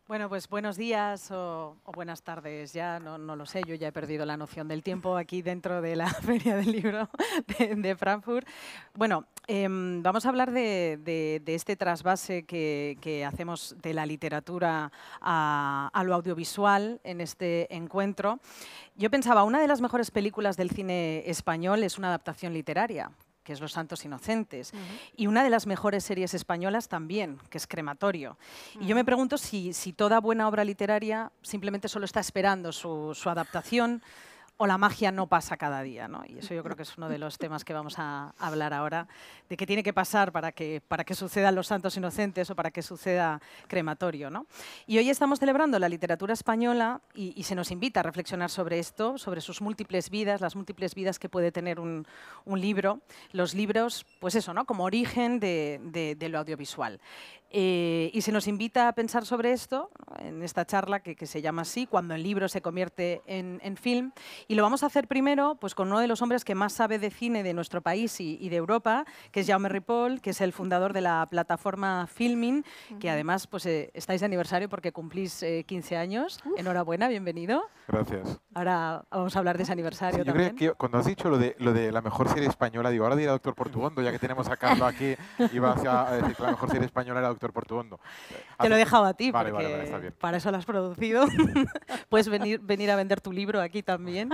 Bueno, pues buenos días o buenas tardes, ya no lo sé, yo ya he perdido la noción del tiempo aquí dentro de la Feria del Libro de Frankfurt. Bueno, vamos a hablar de este trasvase que hacemos de la literatura a lo audiovisual en este encuentro. Yo pensaba, una de las mejores películas del cine español es una adaptación literaria, que es Los Santos Inocentes, y una de las mejores series españolas también, que es Crematorio. Y yo me pregunto si toda buena obra literaria simplemente solo está esperando su adaptación o la magia no pasa cada día, ¿no? Y eso yo creo que es uno de los temas que vamos a hablar ahora, de qué tiene que pasar para que sucedan Los Santos Inocentes o para que suceda Crematorio, ¿no? Y hoy estamos celebrando la literatura española y se nos invita a reflexionar sobre esto, sobre sus múltiples vidas, las múltiples vidas que puede tener un libro. Los libros, pues eso, ¿no? Como origen de lo audiovisual. Y se nos invita a pensar sobre esto en esta charla que se llama así, cuando el libro se convierte en film. Y lo vamos a hacer primero pues, con uno de los hombres que más sabe de cine de nuestro país y de Europa, que es Jaume Ripoll, que es el fundador de la plataforma Filmin, que además pues, estáis de aniversario porque cumplís 15 años. Enhorabuena, bienvenido. Gracias. Ahora vamos a hablar de ese aniversario Sí, yo también. creo que cuando has dicho lo de la mejor serie española, digo, ahora dirá Doctor Portuondo, ya que tenemos a Carlos aquí, iba a decir que la mejor serie española era Doctor Portuondo. Te lo he dejado a ti, Vale, porque vale, está bien. para eso lo has producido. Puedes venir a vender tu libro aquí también.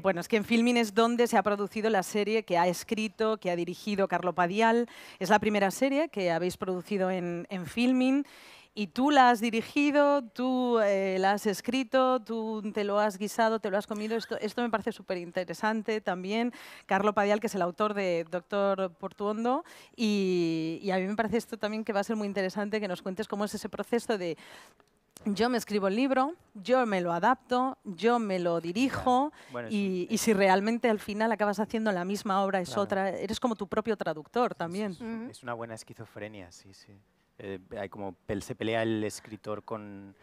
Bueno, es que en Filmin es donde se ha producido la serie que ha escrito, que ha dirigido Carlo Padial. Es la primera serie que habéis producido en Filmin. Y tú la has dirigido, tú la has escrito, tú te lo has guisado, te lo has comido. Esto me parece súper interesante también. Carlo Padial, que es el autor de Doctor Portuondo. Y a mí me parece esto también que va a ser muy interesante que nos cuentes cómo es ese proceso de yo me escribo el libro, yo me lo adapto, yo me lo dirijo Bueno, y si realmente al final acabas haciendo la misma obra, es Claro. otra, eres como tu propio traductor también. Es una buena esquizofrenia, sí, sí. Hay como se pelea el escritor con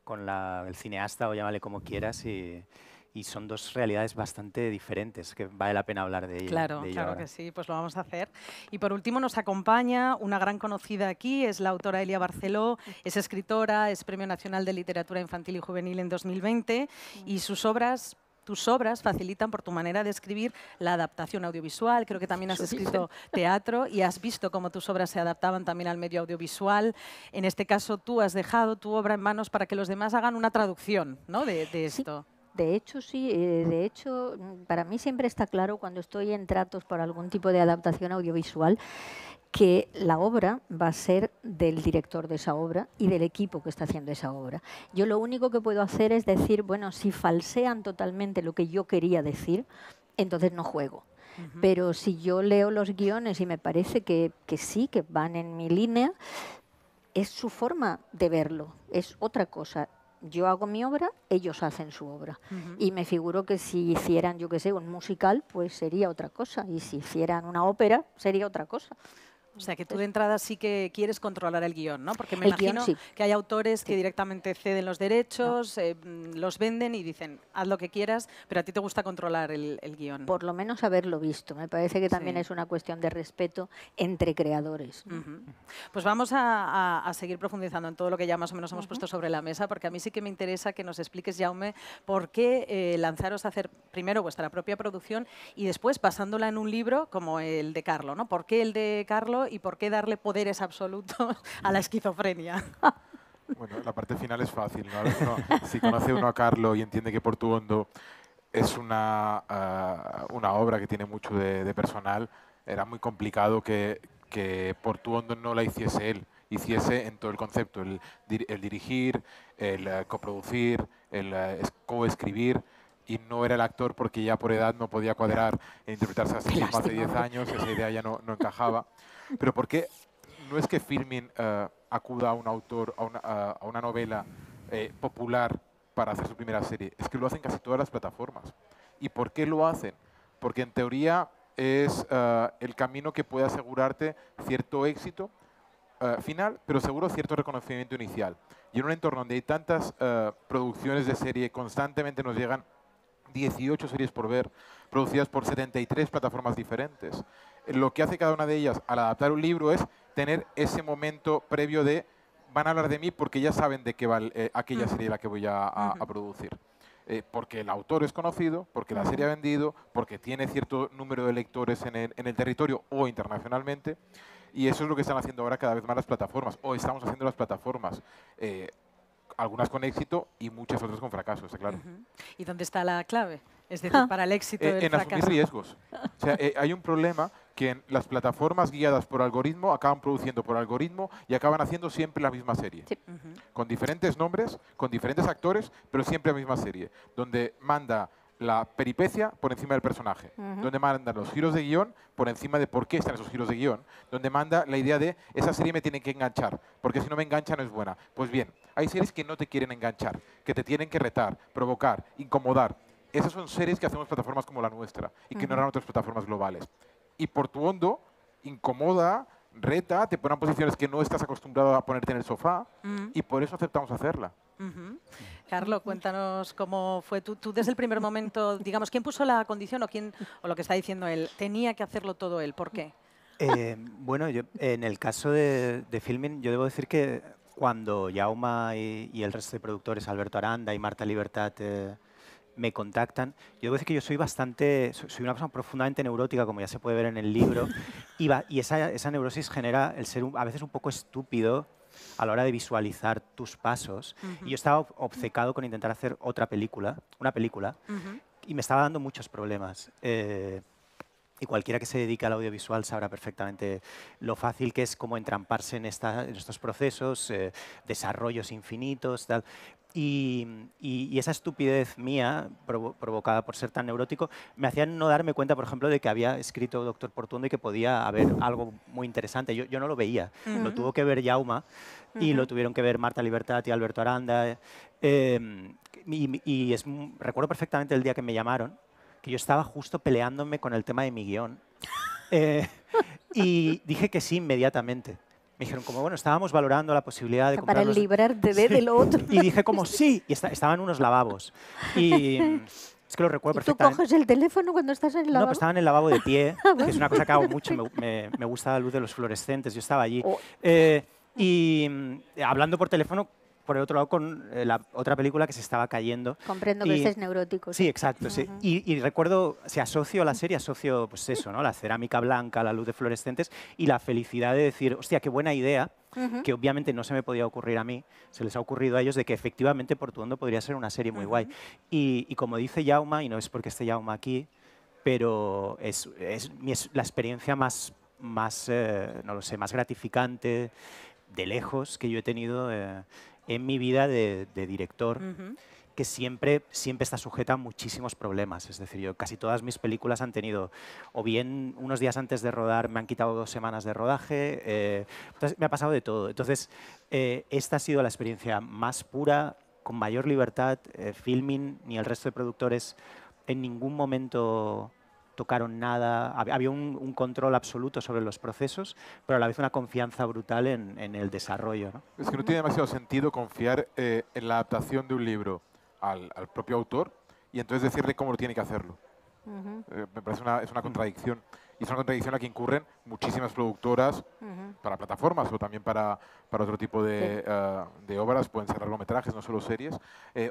el cineasta, o llámale como quieras, y son dos realidades bastante diferentes, que vale la pena hablar de ello. Claro, de ello claro ahora. que sí, pues lo vamos a hacer. Y por último nos acompaña una gran conocida aquí, es la autora Elia Barceló, es escritora, es Premio Nacional de Literatura Infantil y Juvenil en 2020 y sus obras... Tus obras facilitan por tu manera de escribir la adaptación audiovisual. Creo que también has escrito teatro y has visto cómo tus obras se adaptaban también al medio audiovisual. En este caso, tú has dejado tu obra en manos para que los demás hagan una traducción, ¿no? de esto. De hecho, sí. De hecho, para mí siempre está claro cuando estoy en tratos por algún tipo de adaptación audiovisual que la obra va a ser del director de esa obra y del equipo que está haciendo esa obra. Yo lo único que puedo hacer es decir, bueno, si falsean totalmente lo que yo quería decir, entonces no juego. Pero si yo leo los guiones y me parece que sí, que van en mi línea, es su forma de verlo, es otra cosa. Yo hago mi obra, ellos hacen su obra. Y me figuro que si hicieran, yo qué sé, un musical, pues sería otra cosa. Y si hicieran una ópera, sería otra cosa. O sea, que tú de entrada sí que quieres controlar el guión, ¿no? Porque me El guión, imagino sí. que hay autores que directamente ceden los derechos, los venden y dicen, haz lo que quieras, pero a ti te gusta controlar el guión. Por lo menos haberlo visto. Me parece que también Sí. es una cuestión de respeto entre creadores. Pues vamos a seguir profundizando en todo lo que ya más o menos hemos puesto sobre la mesa, porque a mí sí que me interesa que nos expliques, Jaume, por qué lanzaros a hacer primero vuestra propia producción y después pasándola en un libro como el de Carlo, ¿no? ¿Por qué el de Carlo y por qué darle poderes absolutos a la esquizofrenia? Bueno, la parte final es fácil, ¿no? Si conoce uno a Carlo y entiende que Portuondo es una obra que tiene mucho de personal, era muy complicado que Portuondo no la hiciese él, hiciese en todo el concepto, el dirigir, el coproducir, el coescribir, y no era el actor porque ya por edad no podía cuadrar e interpretarse a sí mismo hace 10 años, esa idea ya no encajaba. Pero ¿por qué no es que Filmin acuda a un autor, a una novela popular para hacer su primera serie? Es que lo hacen casi todas las plataformas. ¿Y por qué lo hacen? Porque en teoría es el camino que puede asegurarte cierto éxito final, pero seguro cierto reconocimiento inicial. Y en un entorno donde hay tantas producciones de serie, constantemente nos llegan 18 series por ver, producidas por 73 plataformas diferentes. Lo que hace cada una de ellas al adaptar un libro es tener ese momento previo de van a hablar de mí porque ya saben de qué va aquella serie la que voy a producir. Porque el autor es conocido, porque la serie ha vendido, porque tiene cierto número de lectores en el territorio o internacionalmente. Y eso es lo que están haciendo ahora cada vez más las plataformas, o estamos haciendo las plataformas. Algunas con éxito y muchas otras con fracaso, está claro. ¿Y dónde está la clave? Es decir, para el éxito del en fracaso. asumir riesgos. O sea, hay un problema que en las plataformas guiadas por algoritmo acaban produciendo por algoritmo y acaban haciendo siempre la misma serie. Sí. Con diferentes nombres, con diferentes actores, pero siempre la misma serie. Donde manda la peripecia por encima del personaje, donde mandan los giros de guión por encima de por qué están esos giros de guión, donde manda la idea de esa serie me tiene que enganchar, porque si no me engancha no es buena. Pues bien, hay series que no te quieren enganchar, que te tienen que retar, provocar, incomodar. Esas son series que hacemos plataformas como la nuestra y que no eran otras plataformas globales. Y Portuondo incomoda, reta, te pone en posiciones que no estás acostumbrado a ponerte en el sofá y por eso aceptamos hacerla. Carlos, cuéntanos cómo fue tú desde el primer momento, digamos, ¿quién puso la condición o lo que está diciendo él? Tenía que hacerlo todo él, ¿por qué? Bueno, en el caso de Filmin, yo debo decir que cuando Jaume y el resto de productores, Alberto Aranda y Marta Libertad, me contactan, yo debo decir que yo soy una persona profundamente neurótica, como ya se puede ver en el libro, y esa neurosis genera el ser a veces un poco estúpido a la hora de visualizar tus pasos. Y yo estaba obcecado con intentar hacer una película, y me estaba dando muchos problemas. Y cualquiera que se dedique al audiovisual sabrá perfectamente lo fácil que es como entramparse en estos procesos, desarrollos infinitos, tal. Y esa estupidez mía, provocada por ser tan neurótico, me hacía no darme cuenta, por ejemplo, de que había escrito Doctor Portuondo y que podía haber algo muy interesante. Yo no lo veía. Lo tuvo que ver Jaume y lo tuvieron que ver Marta Libertad y Alberto Aranda. Recuerdo perfectamente el día que me llamaron, que yo estaba justo peleándome con el tema de mi guión. Y dije que sí inmediatamente. Me dijeron como, bueno, estábamos valorando la posibilidad de para comprarnos... librarte de lo otro. Y dije como, sí. Y estaban unos lavabos. Y es que lo recuerdo perfectamente. ¿Tú coges el teléfono cuando estás en el lavabo? No, pues estaba en el lavabo de pie, que es una cosa que hago mucho. Me gusta la luz de los fluorescentes. Yo estaba allí. Y hablando por teléfono, por el otro lado, con la otra película que se estaba cayendo. Comprendo que estés neurótico. Sí, exacto. Sí. Y recuerdo, asocio a la serie, pues eso, ¿no? La cerámica blanca, la luz de fluorescentes y la felicidad de decir, hostia, qué buena idea, que obviamente no se me podía ocurrir a mí, se les ha ocurrido a ellos de que efectivamente Portuondo podría ser una serie muy guay. Y como dice Jaume, y no es porque esté Jaume aquí, pero es la experiencia más no lo sé, más gratificante de lejos que yo he tenido en mi vida de director, que siempre está sujeta a muchísimos problemas. Es decir, yo casi todas mis películas han tenido, o bien unos días antes de rodar me han quitado 2 semanas de rodaje, entonces me ha pasado de todo. Entonces, esta ha sido la experiencia más pura, con mayor libertad. Filmin ni el resto de productores en ningún momento tocaron nada, había un control absoluto sobre los procesos, pero a la vez una confianza brutal en el desarrollo, ¿no? Es que no tiene demasiado sentido confiar en la adaptación de un libro al propio autor y entonces decirle cómo lo tiene que hacerlo. Me parece es una contradicción. Y es una contradicción a la que incurren muchísimas productoras para plataformas o también para otro tipo de obras, pueden ser largometrajes, no solo series,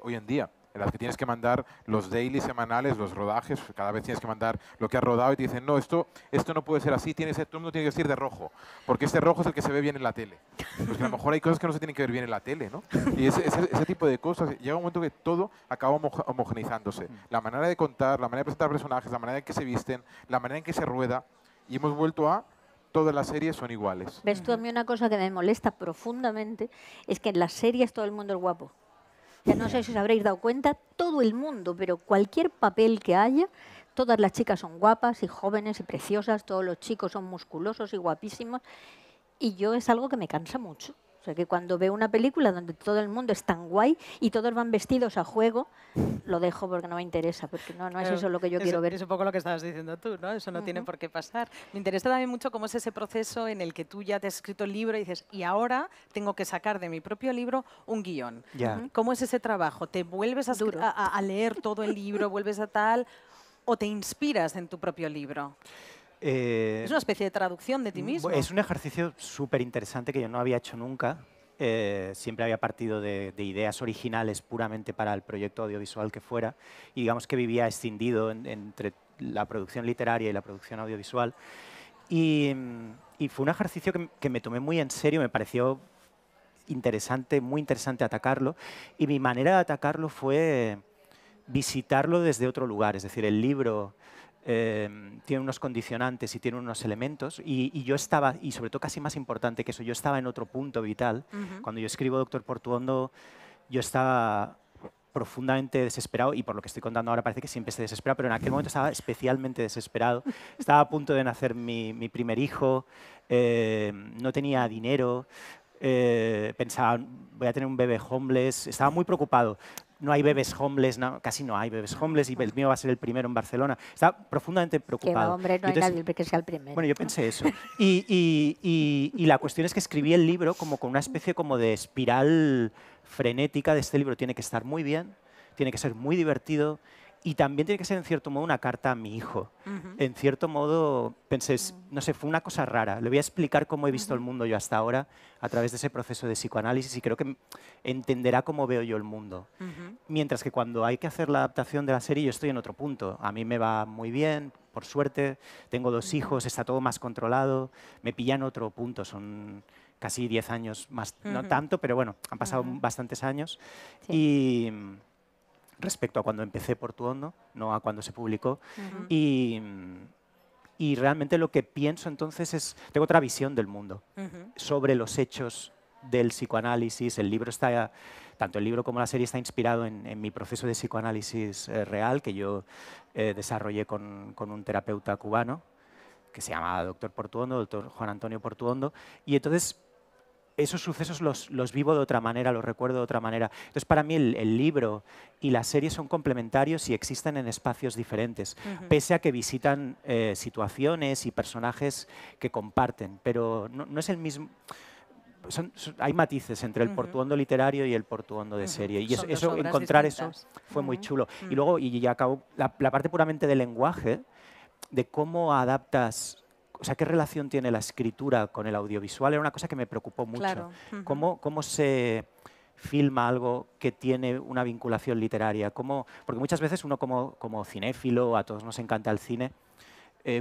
hoy en día, en las que tienes que mandar los daily semanales, los rodajes, cada vez tienes que mandar lo que has rodado y te dicen, no, esto no puede ser así, todo el mundo tiene que vestir de rojo, porque este rojo es el que se ve bien en la tele. Pues que a lo mejor hay cosas que no se tienen que ver bien en la tele, ¿no? Y ese tipo de cosas, llega un momento que todo acaba homogeneizándose. La manera de contar, la manera de presentar personajes, la manera en que se visten, la manera en que se rueda, y hemos vuelto a todas las series son iguales. ¿Ves tú? A mí una cosa que me molesta profundamente es que en las series todo el mundo es guapo. Ya no sé si os habréis dado cuenta, todo el mundo, pero cualquier papel que haya, todas las chicas son guapas y jóvenes y preciosas, todos los chicos son musculosos y guapísimos. Y yo es algo que me cansa mucho. O sea, que cuando veo una película donde todo el mundo es tan guay y todos van vestidos a juego, lo dejo porque no me interesa, porque no es eso lo que yo quiero ver. Es un poco lo que estabas diciendo tú, ¿no? Eso no tiene por qué pasar. Me interesa también mucho cómo es ese proceso en el que tú ya te has escrito el libro y dices, y ahora tengo que sacar de mi propio libro un guión. ¿Cómo es ese trabajo? ¿Te vuelves a leer todo el libro, vuelves a tal, o te inspiras en tu propio libro? Es una especie de traducción de ti mismo. Es un ejercicio súper interesante que yo no había hecho nunca. siempre había partido de ideas originales puramente para el proyecto audiovisual que fuera, y digamos que vivía escindido entre la producción literaria y la producción audiovisual. Y fue un ejercicio que me tomé muy en serio, me pareció interesante, muy interesante atacarlo, y mi manera de atacarlo fue visitarlo desde otro lugar. Es decir, el libro tiene unos condicionantes y tiene unos elementos, y yo estaba, y sobre todo casi más importante que eso, yo estaba en otro punto vital. Cuando yo escribo Doctor Portuondo, yo estaba profundamente desesperado, y por lo que estoy contando ahora parece que siempre estoy desesperado, pero en aquel momento estaba especialmente desesperado. Estaba a punto de nacer mi primer hijo, no tenía dinero, pensaba, voy a tener un bebé homeless, estaba muy preocupado. No hay bebés homeless, no, casi no hay bebés homeless, y el mío va a ser el primero en Barcelona. Estaba profundamente preocupado. Que va, hombre, no hay entonces, nadie que sea el primero. bueno, yo pensé eso. Y la cuestión es que escribí el libro como con una especie como de espiral frenética de este libro. Tiene que estar muy bien, tiene que ser muy divertido, y también tiene que ser, en cierto modo, una carta a mi hijo. En cierto modo, pensé, no sé, fue una cosa rara. Le voy a explicar cómo he visto el mundo yo hasta ahora a través de ese proceso de psicoanálisis, y creo que entenderá cómo veo yo el mundo. Mientras que cuando hay que hacer la adaptación de la serie, yo estoy en otro punto. A mí me va muy bien, por suerte, tengo 2 hijos, está todo más controlado, me pilla en otro punto, son casi 10 años más, no tanto, pero bueno, han pasado bastantes años. Sí. Y respecto a cuando empecé Portuondo, no a cuando se publicó. Y realmente lo que pienso entonces es, tengo otra visión del mundo sobre los hechos del psicoanálisis. El libro está, tanto el libro como la serie está inspirado en mi proceso de psicoanálisis real, que yo desarrollé con un terapeuta cubano que se llama Doctor Portuondo, Doctor Juan Antonio Portuondo, y entonces esos sucesos los vivo de otra manera, los recuerdo de otra manera. Entonces, para mí el libro y la serie son complementarios y existen en espacios diferentes, pese a que visitan situaciones y personajes que comparten, pero no es el mismo. Hay matices entre el Portuondo literario y el Portuondo de serie, y eso encontrar distintas. Eso fue muy chulo. Y luego, y ya acabo, la parte puramente del lenguaje, de cómo adaptas. O sea, ¿qué relación tiene la escritura con el audiovisual? Era una cosa que me preocupó mucho. Claro. ¿Cómo se filma algo que tiene una vinculación literaria? Porque muchas veces uno como cinéfilo, a todos nos encanta el cine,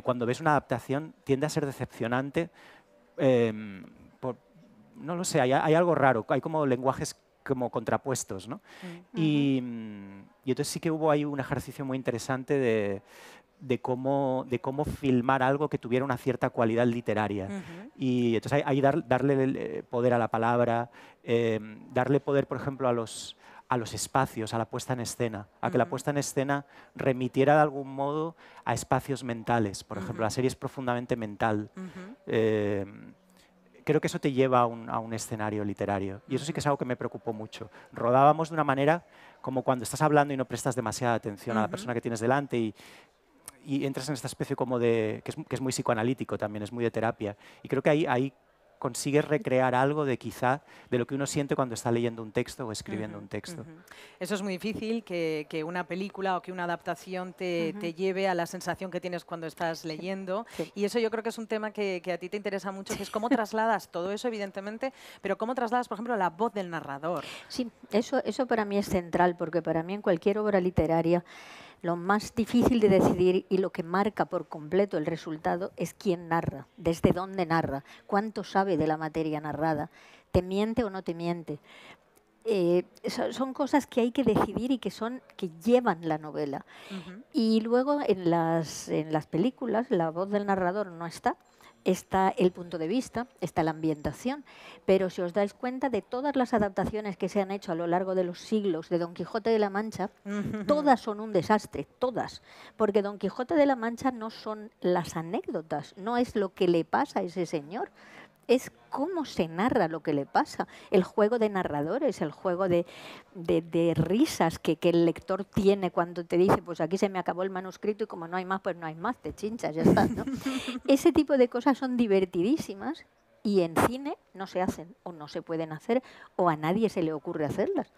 cuando ves una adaptación tiende a ser decepcionante. No lo sé, hay algo raro, hay como lenguajes como contrapuestos, ¿no? Y entonces sí que hubo ahí un ejercicio muy interesante de cómo filmar algo que tuviera una cierta cualidad literaria. Y entonces ahí darle poder a la palabra, darle poder, por ejemplo, a los espacios, a la puesta en escena, a que la puesta en escena remitiera de algún modo a espacios mentales. Por ejemplo, la serie es profundamente mental. Creo que eso te lleva a un escenario literario. Y eso sí que es algo que me preocupó mucho. Rodábamos de una manera como cuando estás hablando y no prestas demasiada atención a la persona que tienes delante, y entras en esta especie como que es muy psicoanalítico también, es muy de terapia. Y creo que ahí consigues recrear algo de quizá de lo que uno siente cuando está leyendo un texto o escribiendo un texto. Eso es muy difícil, que una película o que una adaptación te lleve a la sensación que tienes cuando estás leyendo. Sí. Y eso yo creo que es un tema que a ti te interesa mucho, que es cómo trasladas todo eso, evidentemente, pero cómo trasladas, por ejemplo, la voz del narrador. Sí, eso para mí es central, porque para mí en cualquier obra literaria lo más difícil de decidir y lo que marca por completo el resultado es quién narra, desde dónde narra, cuánto sabe de la materia narrada, te miente o no te miente. Son cosas que hay que decidir y que llevan la novela. Y luego en las películas la voz del narrador no está el punto de vista, está la ambientación, pero si os dais cuenta de todas las adaptaciones que se han hecho a lo largo de los siglos de Don Quijote de la Mancha, todas son un desastre, todas, porque Don Quijote de la Mancha no son las anécdotas, no es lo que le pasa a ese señor, es cómo se narra lo que le pasa, el juego de narradores, el juego de risas que el lector tiene cuando te dice, pues aquí se me acabó el manuscrito y como no hay más, pues no hay más, te chinchas, ya está, ¿no? Ese tipo de cosas son divertidísimas y en cine no se hacen o no se pueden hacer o a nadie se le ocurre hacerlas.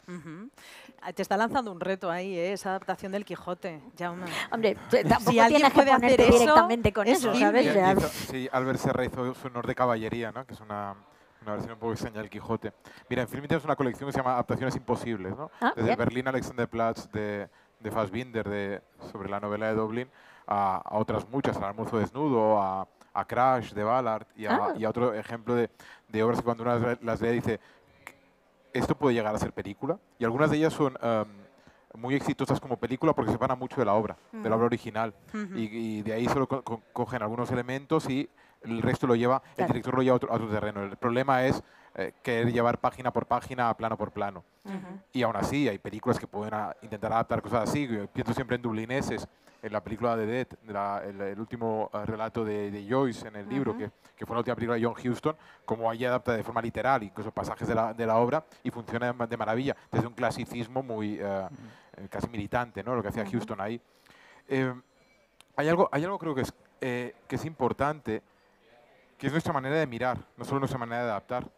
Te está lanzando un reto ahí, esa adaptación del Quijote, Jaume. Hombre, tampoco si alguien tienes que puede ponerte hacer eso, directamente con es eso, Ghibli. ¿sabes? Sí, Albert Serra hizo su honor de caballería, ¿no? Que es una una versión un poco extraña del Quijote. Mira, en Filmin tenemos una colección que se llama Adaptaciones Imposibles, ¿no? Ah, Desde bien. Berlín Alexanderplatz de Fassbinder sobre la novela de Dublin a otras muchas, al Almuerzo Desnudo, a Crash de Ballard y a otro ejemplo de obras que cuando uno las lee dice esto puede llegar a ser película, y algunas de ellas son muy exitosas como película porque se van a mucho de la obra original, y de ahí solo cogen algunos elementos y el resto lo lleva, el director lo lleva a otro terreno. El problema es querer llevar página por página, plano por plano. Y aún así hay películas que pueden intentar adaptar cosas así. Yo pienso siempre en Dublineses, en la película de Dead, el último relato de Joyce en el libro, que fue la última película de John Huston, como allí adapta de forma literal, incluso pasajes de la obra, y funciona de maravilla, desde un clasicismo muy casi militante, ¿no? Lo que hacía Huston ahí. Hay algo creo que es importante, que es nuestra manera de mirar, no solo nuestra manera de adaptar.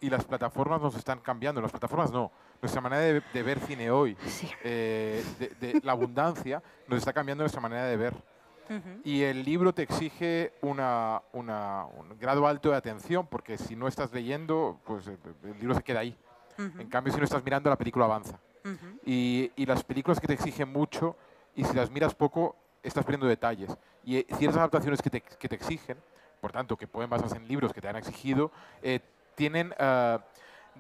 Y las plataformas nos están cambiando, las plataformas no, nuestra manera de ver cine hoy, de la abundancia, nos está cambiando nuestra manera de ver. Y el libro te exige un grado alto de atención, porque si no estás leyendo, pues el libro se queda ahí. En cambio, si no estás mirando, la película avanza. Y las películas que te exigen mucho, y si las miras poco, estás perdiendo detalles. Y ciertas adaptaciones que te exigen, por tanto, que pueden basarse en libros que te han exigido, tienen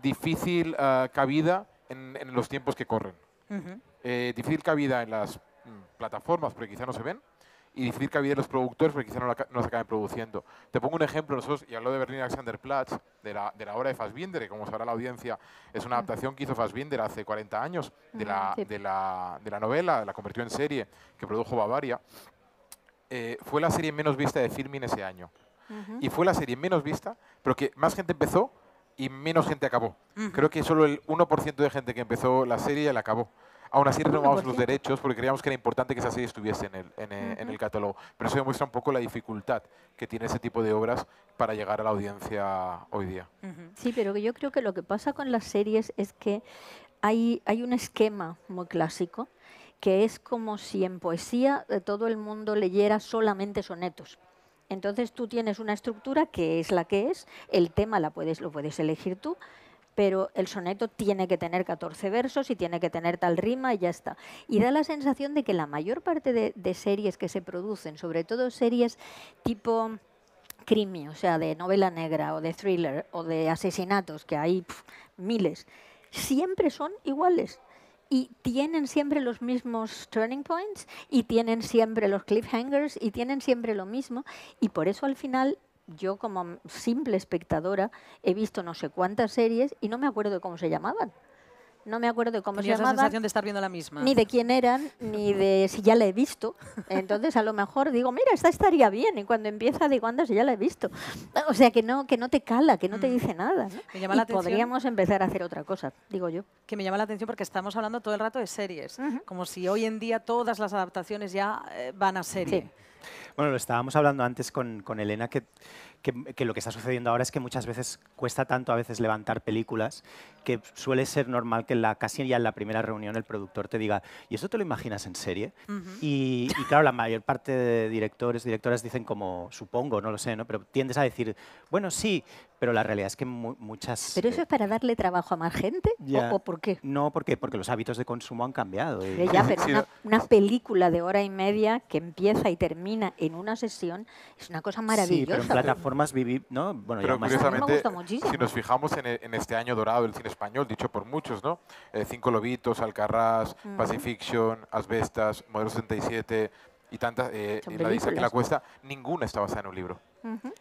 difícil cabida en los tiempos que corren. Difícil cabida en las plataformas porque quizá no se ven, y difícil cabida en los productores porque quizá no se acaben produciendo. Te pongo un ejemplo, nosotros, y hablo de Berlín Alexanderplatz, de la obra de Fassbinder, que como sabrá la audiencia, es una adaptación que hizo Fassbinder hace 40 años de la novela, la convirtió en serie, que produjo Bavaria. Fue la serie menos vista de Filmin ese año. Y fue la serie menos vista, pero que más gente empezó y menos gente acabó. Creo que solo el 1% de gente que empezó la serie ya la acabó. Aún así renovamos los derechos porque creíamos que era importante que esa serie estuviese en el catálogo. Pero eso demuestra un poco la dificultad que tiene ese tipo de obras para llegar a la audiencia hoy día. Sí, pero yo creo que lo que pasa con las series es que hay un esquema muy clásico, que es como si en poesía todo el mundo leyera solamente sonetos. Entonces tú tienes una estructura que es la que es, el tema lo puedes elegir tú, pero el soneto tiene que tener 14 versos y tiene que tener tal rima y ya está. Y da la sensación de que la mayor parte de series que se producen, sobre todo series tipo crimi, o sea, de novela negra o de thriller o de asesinatos, que hay miles, siempre son iguales. Y tienen siempre los mismos turning points y tienen siempre los cliffhangers y tienen siempre lo mismo. Y por eso al final yo como simple espectadora he visto no sé cuántas series y no me acuerdo de cómo se llamaban. No me acuerdo de cómo se Tenías la llamaban, sensación de estar viendo la misma. ni de quién eran, ni de si ya la he visto. Entonces a lo mejor digo, mira, esta estaría bien. Y cuando empieza digo, anda, si ya la he visto. O sea, que no te cala, que no te dice nada, ¿no? Me llama la Y atención podríamos empezar a hacer otra cosa, digo yo. que me llama la atención porque estamos hablando todo el rato de series, como si hoy en día todas las adaptaciones ya van a serie. Sí. Bueno, lo estábamos hablando antes con Elena, que lo que está sucediendo ahora es que muchas veces cuesta tanto a veces levantar películas que suele ser normal que casi ya en la primera reunión el productor te diga, ¿y eso te lo imaginas en serie? Y claro, la mayor parte de directoras dicen como, supongo, no lo sé, ¿no? Pero tiendes a decir, bueno, sí, pero la realidad es que muchas... ¿Pero eso es para darle trabajo a más gente? ¿O por qué? No, porque los hábitos de consumo han cambiado. Pero una película de hora y media que empieza y termina en una sesión es una cosa maravillosa. Sí, pero en plataformas ¿no? Bueno, pero ya más curiosamente, me gusta muchísimo. si nos fijamos en este año dorado del cine español, dicho por muchos, ¿no? Cinco Lobitos, Alcarrás, Pacifiction, Asbestas, Modelo 67 y tantas, la de Isaac la Cuesta, ninguna está basada en un libro.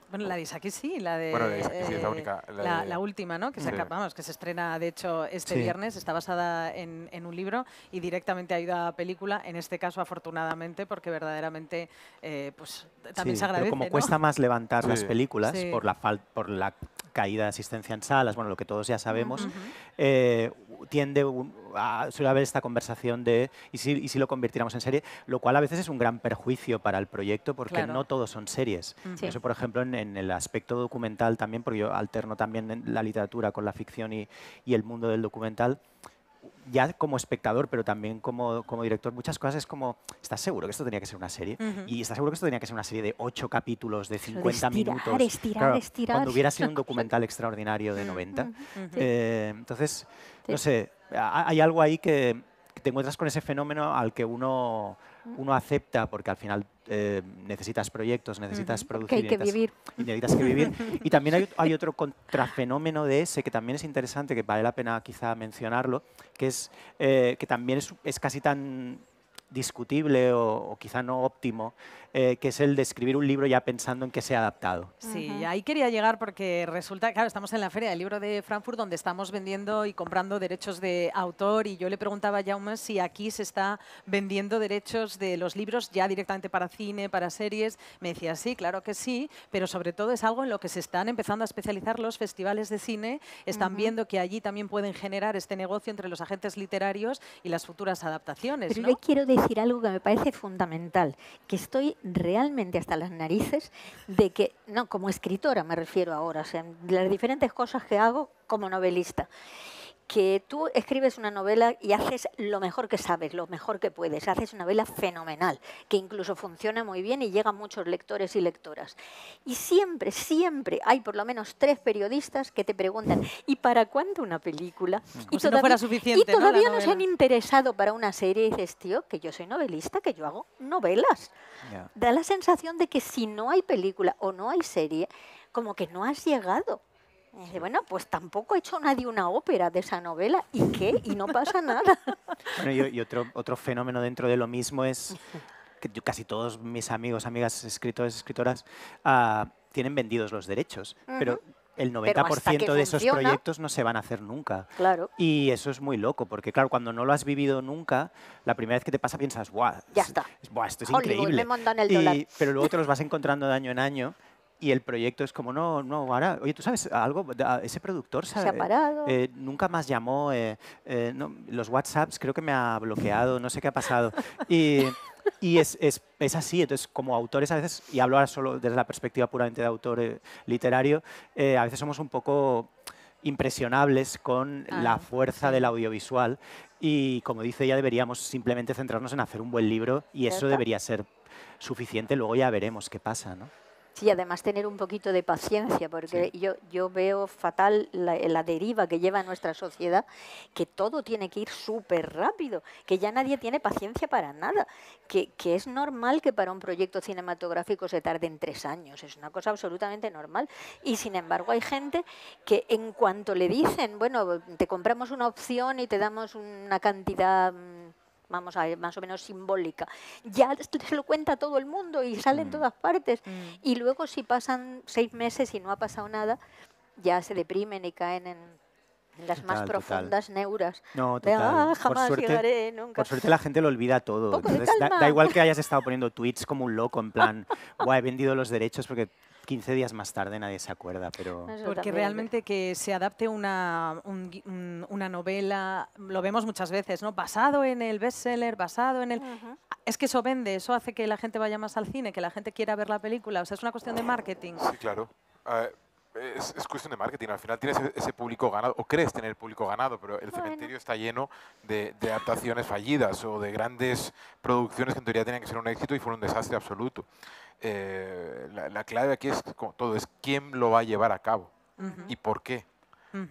Bueno, la de Isaki sí, la de... Bueno, la de Isaki sí es la única. La última, ¿no? Que, que se estrena, de hecho, este Sí. viernes. Está basada en un libro y directamente ha ido a película, en este caso, afortunadamente, porque verdaderamente pues, también Sí, se agradece, pero como ¿no? cuesta más levantar las Sí. películas Sí. por la caída de asistencia en salas, bueno, lo que todos ya sabemos, suele haber esta conversación de ¿y si lo convirtiéramos en serie? Lo cual a veces es un gran perjuicio para el proyecto porque Claro. no todos son series. Sí. Eso, por ejemplo, en el aspecto documental también, porque yo alterno también en la literatura con la ficción y el mundo del documental. ya como espectador, pero también como director, muchas cosas es como, ¿estás seguro que esto tenía que ser una serie? Y ¿estás seguro que esto tenía que ser una serie de 8 capítulos, de 50 minutos? Estirar. Cuando hubiera sido un documental extraordinario de 90. Entonces, no sé, hay algo ahí que te encuentras con ese fenómeno al que uno acepta, porque al final necesitas proyectos, necesitas producir hay que vivir. y necesitas que vivir. Y también hay otro contrafenómeno de ese que también es interesante, que vale la pena quizá mencionarlo, que es que también es casi tan discutible o quizá no óptimo, que es el de escribir un libro ya pensando en que sea adaptado. Sí, ahí quería llegar porque resulta, claro, estamos en la Feria del Libro de Frankfurt donde estamos vendiendo y comprando derechos de autor y yo le preguntaba a Jaume si aquí se está vendiendo derechos de los libros ya directamente para cine, para series. Me decía, sí, claro que sí, pero sobre todo es algo en lo que se están empezando a especializar los festivales de cine, están viendo que allí también pueden generar este negocio entre los agentes literarios y las futuras adaptaciones. Pero ¿no? yo quiero decir algo que me parece fundamental, que estoy realmente hasta las narices de que, no, como escritora me refiero ahora, o sea, de las diferentes cosas que hago como novelista, que tú escribes una novela y haces lo mejor que sabes, lo mejor que puedes, haces una novela fenomenal, que incluso funciona muy bien y llega a muchos lectores y lectoras. Y siempre, siempre hay por lo menos 3 periodistas que te preguntan, ¿y para cuándo una película? Como si no fuera suficiente, y todavía ¿no? no se han interesado para una serie y dices, tío, que yo soy novelista, que yo hago novelas. Yeah. Da la sensación de que si no hay película o no hay serie, como que no has llegado. Y dice, bueno, pues tampoco ha hecho nadie una ópera de esa novela. ¿Y qué? Y no pasa nada. Bueno, y otro fenómeno dentro de lo mismo es que casi todos mis amigos, amigas, escritores, escritoras, tienen vendidos los derechos, pero el 90% de esos proyectos no se van a hacer nunca. Claro. Y eso es muy loco, porque claro, cuando no lo has vivido nunca, la primera vez que te pasa piensas, ¡guau! Ya está. Esto es Hollywood, increíble. me mandan el dólar. Pero luego te los vas encontrando de año en año. Y el proyecto es como, no, ahora, oye, ¿tú sabes algo? Ese productor se ha parado. Nunca más llamó, no, los WhatsApps creo que me ha bloqueado, no sé qué ha pasado. Y es así, entonces como autores a veces, y hablo ahora solo desde la perspectiva puramente de autor literario, a veces somos un poco impresionables con la fuerza del audiovisual y como dice ella, deberíamos simplemente centrarnos en hacer un buen libro y eso debería ser suficiente, luego ya veremos qué pasa, ¿no? Sí, además tener un poquito de paciencia, porque yo veo fatal la deriva que lleva nuestra sociedad, que todo tiene que ir súper rápido, que ya nadie tiene paciencia para nada, que es normal que para un proyecto cinematográfico se tarden 3 años, es una cosa absolutamente normal. Y sin embargo hay gente que en cuanto le dicen, bueno, te compramos una opción y te damos una cantidad... vamos a ver, más o menos simbólica, ya se lo cuenta todo el mundo y sale en todas partes. Y luego si pasan 6 meses y no ha pasado nada, ya se deprimen y caen en las más profundas neuras. No, total. Jamás llegaré, nunca. Por suerte la gente lo olvida todo. Entonces, da igual que hayas estado poniendo tweets como un loco, en plan, he vendido los derechos porque 15 días más tarde nadie se acuerda, pero... Porque realmente que se adapte una novela, lo vemos muchas veces, ¿no? Basado en el bestseller, basado en el... Es que eso vende, eso hace que la gente vaya más al cine, que la gente quiera ver la película, o sea, es una cuestión de marketing. Sí, claro. Es cuestión de marketing, al final tienes ese público ganado, o crees tener el público ganado, pero el cementerio está lleno de adaptaciones fallidas o de grandes producciones que en teoría tenían que ser un éxito y fueron un desastre absoluto. La clave aquí es como todo, es quién lo va a llevar a cabo y por qué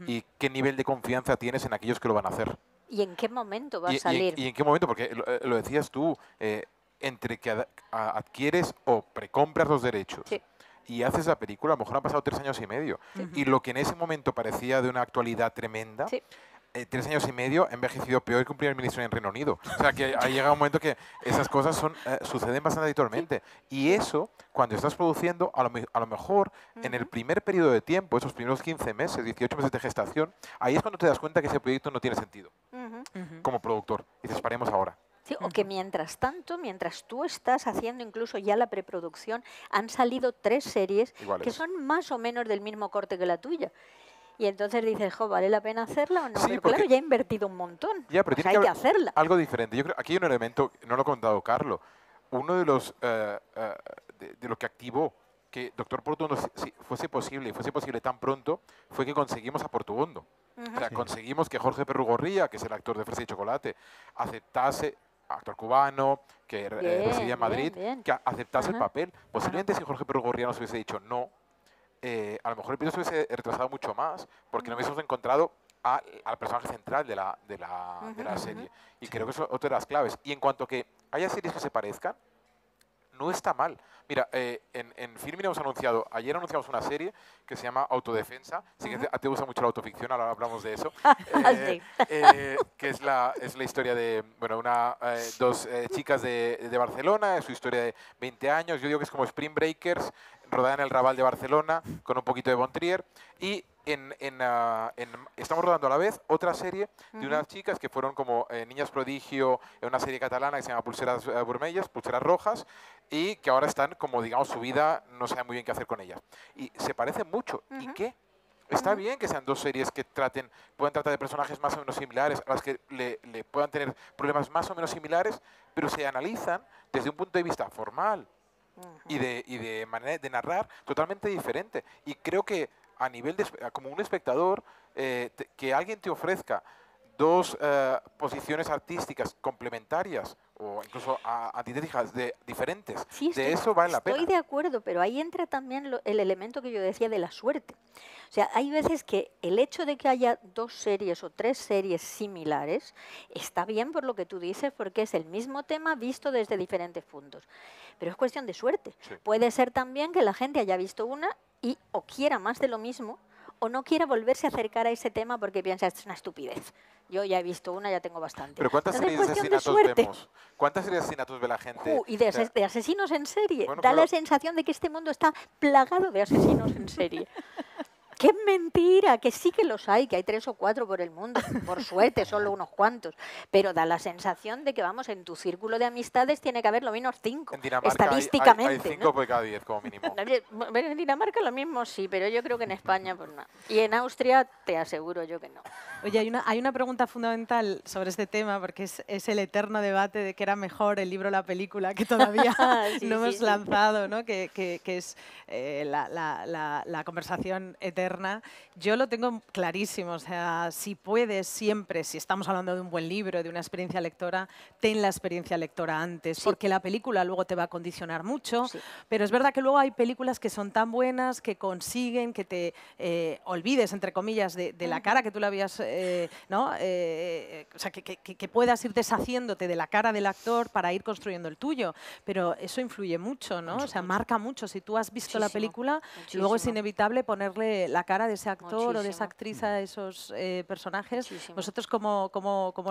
y qué nivel de confianza tienes en aquellos que lo van a hacer. ¿Y en qué momento va a salir? ¿Y en qué momento? Porque lo decías tú, entre que adquieres o precompras los derechos y haces la película, a lo mejor han pasado 3 años y medio. Y lo que en ese momento parecía de una actualidad tremenda, 3 años y medio ha envejecido peor que un primer ministro en Reino Unido. O sea, que ha llegado un momento que esas cosas suceden bastante habitualmente. Y eso, cuando estás produciendo, a lo mejor en el primer periodo de tiempo, esos primeros 15 meses, 18 meses de gestación, ahí es cuando te das cuenta que ese proyecto no tiene sentido como productor. Y dices, paremos ahora. Sí, o que mientras tanto, mientras tú estás haciendo incluso ya la preproducción, han salido 3 series que son más o menos del mismo corte que la tuya. Y entonces dices, ¿vale la pena hacerla o no? Sí, pero claro, ya he invertido un montón. Ya, pero hay que hacerla. Algo diferente. Yo creo aquí hay un elemento, no lo ha contado Carlos, uno de los de lo que activó que Doctor Portuondo si fuese posible tan pronto, fue que conseguimos a Portuondo. O sea, conseguimos que Jorge Perrugorría, que es el actor de Fresa y Chocolate, aceptase, actor cubano, que residía en Madrid, que aceptase el papel. Posiblemente si Jorge Perrugorría nos hubiese dicho no, a lo mejor el episodio se hubiese retrasado mucho más, porque no hubiésemos encontrado al personaje central de la serie. Y creo que eso es otra de las claves. Y en cuanto a que haya series que se parezcan, no está mal. Mira, en Filmin ayer anunciamos una serie que se llama Autodefensa. Sí que te gusta mucho la autoficción, ahora hablamos de eso. Que es la historia de dos chicas de Barcelona, es su historia de 20 años. Yo digo que es como Spring Breakers, rodada en el Raval de Barcelona, con un poquito de Bon Trier. Y estamos rodando a la vez otra serie de unas chicas que fueron como niñas prodigio en una serie catalana que se llama Pulseras Vermellas, Pulseras Rojas, y que ahora están como, digamos, su vida no saben muy bien qué hacer con ellas. Y se parecen mucho. ¿Y qué? Está bien que sean dos series que puedan tratar de personajes más o menos similares, a las que le puedan tener problemas más o menos similares, pero se analizan desde un punto de vista formal y de manera de narrar totalmente diferente. Y creo que a nivel como un espectador, que alguien te ofrezca dos posiciones artísticas complementarias o incluso antitéticas diferentes, sí, eso vale la pena. Estoy de acuerdo, pero ahí entra también el elemento que yo decía de la suerte. O sea, hay veces que el hecho de que haya dos series o tres series similares está bien por lo que tú dices, porque es el mismo tema visto desde diferentes puntos. Pero es cuestión de suerte. Sí. Puede ser también que la gente haya visto una y o quiera más de lo mismo o no quiera volverse a acercar a ese tema porque piensa, esto es una estupidez. Yo ya he visto una, ya tengo bastante. Pero ¿cuántas series de asesinatos vemos? ¿Cuántas series de asesinatos ve la gente? Y de asesinos en serie. Bueno, da la sensación de que este mundo está plagado de asesinos en serie. ¡Qué mentira! Que sí que los hay, que hay 3 o 4 por el mundo. Por suerte, solo unos cuantos. Pero da la sensación de que, vamos, en tu círculo de amistades tiene que haber lo menos 5. En Dinamarca estadísticamente. hay 5 por cada 10, como mínimo. En Dinamarca lo mismo sí, pero yo creo que en España pues no. Y en Austria te aseguro yo que no. Oye, hay una pregunta fundamental sobre este tema, porque es el eterno debate de qué era mejor, el libro o la película, que todavía no hemos lanzado, ¿no? Que es la conversación eterna. Yo lo tengo clarísimo, o sea, si puedes siempre, si estamos hablando de un buen libro, de una experiencia lectora, ten la experiencia lectora antes, porque la película luego te va a condicionar mucho, pero es verdad que luego hay películas que son tan buenas que consiguen que te olvides, entre comillas, de la cara que tú le habías, ¿no? O sea, que puedas ir deshaciéndote de la cara del actor para ir construyendo el tuyo, pero eso influye mucho, ¿no? O sea, marca mucho. Si tú has visto la película, luego es inevitable ponerle la cara de ese actor o de esa actriz a esos personajes. ¿Vosotros cómo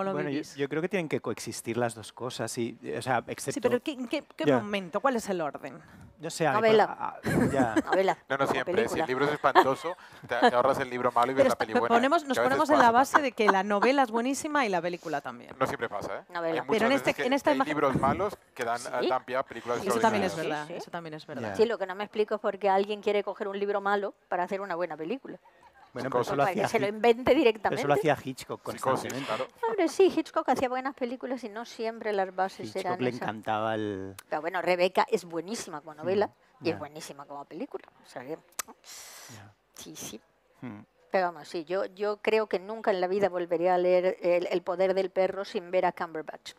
lo vivís? Yo creo que tienen que coexistir las dos cosas. O sea, excepto, sí, pero ¿en qué momento? ¿Cuál es el orden? No sé, novela. Novela. No siempre. Si el libro es espantoso, te ahorras el libro malo y ves la peli buena. Nos ponemos en la base de que la novela es buenísima y la película también. No siempre pasa, ¿eh? Novela. Pero en esta hay libros malos que dan pie a películas eso también es extraordinarias. verdad. Eso también es verdad. Sí, lo que no me explico es por qué alguien quiere coger un libro malo para hacer una buena película. Bueno, pero que se lo invente directamente. Eso lo hacía Hitchcock constantemente. Claro. Hombre, sí, Hitchcock hacía buenas películas y no siempre las bases eran Hitchcock le esas. encantaba el... Pero bueno, Rebeca es buenísima como novela y es buenísima como película. O sea, sí. Pero vamos, sí, yo creo que nunca en la vida volvería a leer El poder del perro sin ver a Cumberbatch.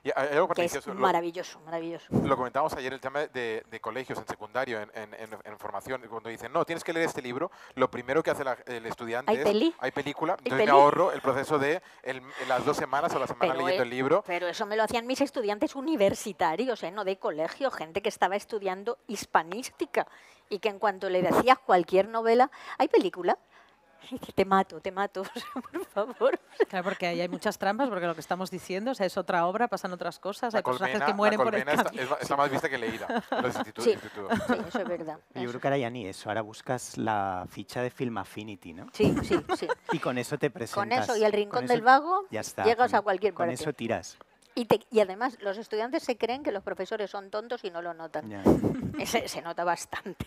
Y hay algo Que es maravilloso, maravilloso. Lo comentábamos ayer, el tema de colegios en secundario, en formación, cuando dicen, no, tienes que leer este libro, lo primero que hace el estudiante hay película, entonces me ahorro el proceso de las 2 semanas o la semana leyendo el libro. Pero eso me lo hacían mis estudiantes universitarios, no de colegio, gente que estaba estudiando hispanística y que en cuanto le decías cualquier novela, ¿hay película? Te mato, por favor. Claro, porque ahí hay muchas trampas, porque lo que estamos diciendo, o sea, es otra obra, pasan otras cosas, hay personajes que mueren por el camino. Está más vista que leída en los institutos. Sí, eso es verdad. Yo creo que ahora ya ni eso, ahora buscas la ficha de Film Affinity, ¿no? Sí. Y con eso te presentas. Con eso y El Rincón del Vago ya está, llegas a cualquier parte. Con eso tiras. Y además los estudiantes se creen que los profesores son tontos y no lo notan. Ya. Se nota bastante.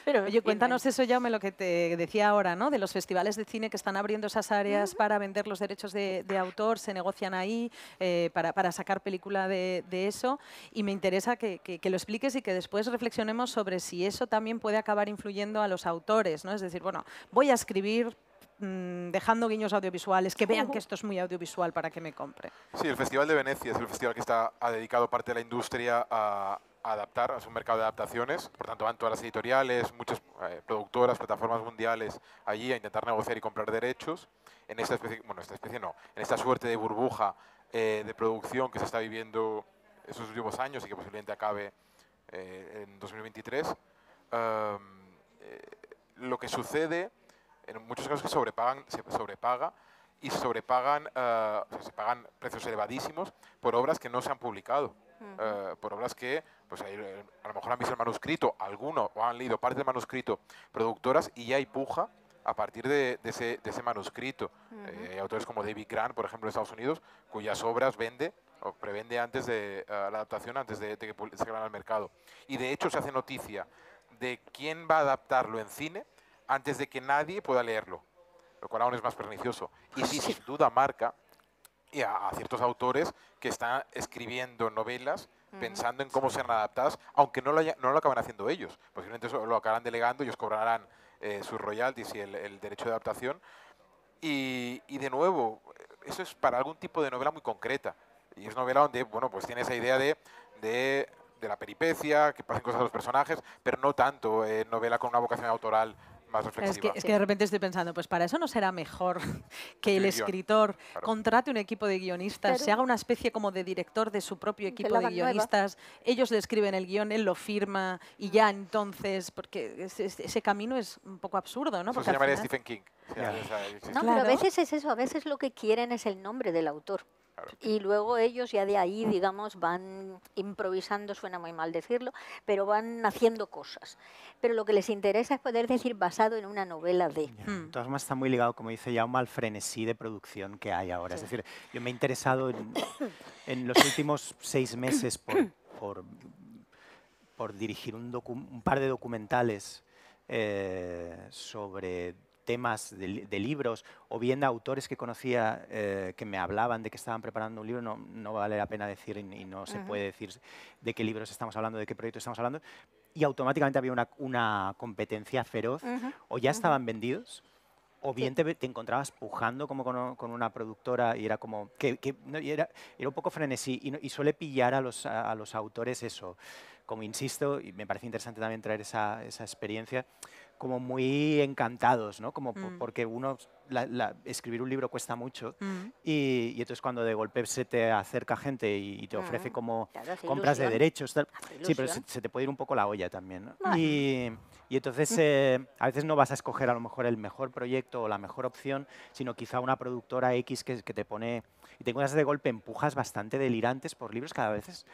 Pero, Oye, cuéntanos eso, Jaume, lo que te decía ahora, ¿no? De los festivales de cine que están abriendo esas áreas para vender los derechos de autor, se negocian ahí para sacar película de eso. Y me interesa que lo expliques y que después reflexionemos sobre si eso también puede acabar influyendo a los autores, ¿no? Es decir, bueno, voy a escribir dejando guiños audiovisuales, que vean que esto es muy audiovisual para que me compre. Sí, el Festival de Venecia es el festival que ha dedicado parte de la industria a adaptar, es un mercado de adaptaciones, por tanto van todas las editoriales, muchas productoras, plataformas mundiales allí a intentar negociar y comprar derechos. En esta especie, bueno, en esta suerte de burbuja de producción que se está viviendo estos últimos años y que posiblemente acabe en 2023, lo que sucede en muchos casos es que se sobrepaga y se pagan precios elevadísimos por obras que no se han publicado, por obras que pues, a lo mejor han visto el manuscrito, alguno o han leído parte del manuscrito productoras y ya hay puja a partir de ese manuscrito. Hay autores como David Grant, por ejemplo, de Estados Unidos, cuyas obras vende o prevende antes de la adaptación, antes de que se salgan al mercado. Y de hecho se hace noticia de quién va a adaptarlo en cine antes de que nadie pueda leerlo, lo cual aún es más pernicioso. Y sí, sin duda marca a ciertos autores que están escribiendo novelas pensando en cómo serán adaptadas, aunque no lo acaban haciendo ellos. Posiblemente eso lo acabarán delegando, ellos cobrarán sus royalties y el derecho de adaptación. Y de nuevo, eso es para algún tipo de novela muy concreta. Y es novela donde, bueno, pues tiene esa idea de la peripecia, que pasen cosas a los personajes, pero no tanto novela con una vocación autoral más reflexiva. Es que de repente estoy pensando, pues para eso no será mejor que el escritor contrate un equipo de guionistas, se haga una especie como de director de su propio equipo de guionistas, ellos le escriben el guión, él lo firma y ya entonces, porque ese camino es un poco absurdo, ¿no? Eso se llamaría Stephen King. No, pero a veces es eso, a veces lo que quieren es el nombre del autor. Y luego ellos ya de ahí, digamos, van improvisando, suena muy mal decirlo, pero van haciendo cosas. Pero lo que les interesa es poder decir basado en una novela de... De todas formas está muy ligado, como dice Jaume, al frenesí de producción que hay ahora. Sí. Es decir, yo me he interesado en los últimos 6 meses por dirigir un par de documentales sobre temas de libros o bien de autores que conocía que me hablaban de que estaban preparando un libro, no vale la pena decir y no se puede decir de qué libros estamos hablando, de qué proyecto estamos hablando, y automáticamente había una competencia feroz, o ya estaban vendidos, o bien te encontrabas pujando como con una productora y era como era un poco frenesí y suele pillar a los autores eso, como insisto, y me parece interesante también traer esa experiencia, como muy encantados, ¿no? Como porque escribir un libro cuesta mucho y entonces cuando de golpe se te acerca gente y te ofrece como compras de derechos, sí, pero se te puede ir un poco la olla también, ¿no? Y entonces a veces no vas a escoger a lo mejor el mejor proyecto o la mejor opción, sino quizá una productora X que te pone y te encuentras de golpe empujas bastante delirantes por libros cada vez.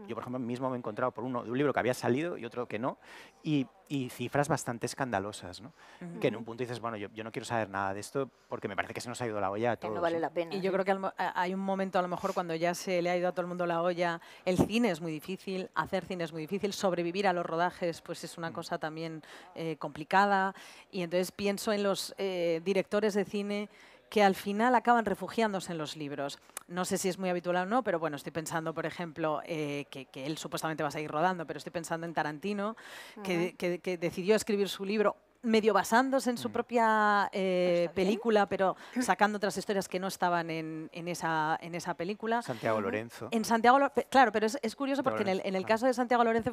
Yo, por ejemplo, mismo me he encontrado por de un libro que había salido y otro que no, y cifras bastante escandalosas, ¿no? Que en un punto dices, bueno, yo no quiero saber nada de esto porque me parece que se nos ha ido la olla a todos. Que no vale la pena. Y yo creo que hay un momento, a lo mejor, cuando ya se le ha ido a todo el mundo la olla, el cine es muy difícil, hacer cine es muy difícil, sobrevivir a los rodajes pues es una cosa también complicada, y entonces pienso en los directores de cine que al final acaban refugiándose en los libros. No sé si es muy habitual o no, pero bueno, estoy pensando, por ejemplo, que él supuestamente va a seguir rodando, pero estoy pensando en Tarantino, que decidió escribir su libro medio basándose en su propia película, pero sacando otras historias que no estaban en esa película. Santiago Lorenzo. En Santiago, claro, pero es curioso porque en el caso de Santiago Lorenzo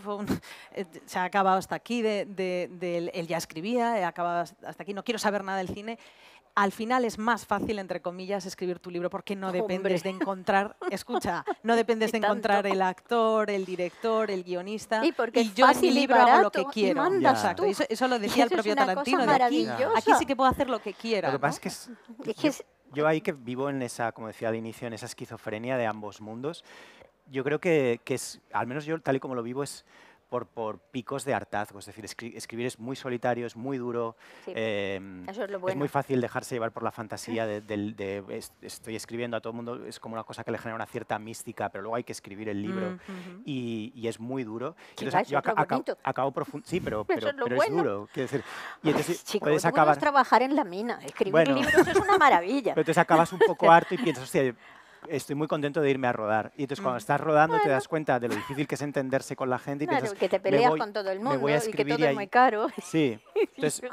se ha acabado hasta aquí, él ya escribía, ha acabado hasta aquí, no quiero saber nada del cine. Al final es más fácil, entre comillas, escribir tu libro porque no dependes de encontrar, no dependes de encontrar el actor, el director, el guionista. Y yo en mi libro hago lo que quiero. Exacto. Eso lo decía el propio Tarantino. Aquí sí que puedo hacer lo que quiera. Lo que pasa es que yo ahí que vivo en esa, como decía al inicio, en esa esquizofrenia de ambos mundos, yo creo que es, al menos yo tal y como lo vivo, es por picos de hartazgo. Es decir, escribir es muy solitario, es muy duro. Sí, eso es lo bueno. Es muy fácil dejarse llevar por la fantasía estoy escribiendo a todo el mundo. Es como una cosa que le genera una cierta mística, pero luego hay que escribir el libro y es muy duro. Entonces, yo acabo profundo. Sí, pero es duro. Quiero decir, y entonces Chicos, puedes tú acabar... puedes trabajar en la mina. Escribir libros es una maravilla. Pero entonces acabas un poco harto y piensas, hostia, estoy muy contento de irme a rodar. Y entonces cuando estás rodando te das cuenta de lo difícil que es entenderse con la gente y Claro, piensas, que te peleas con todo el mundo y que todo es muy caro. Sí, entonces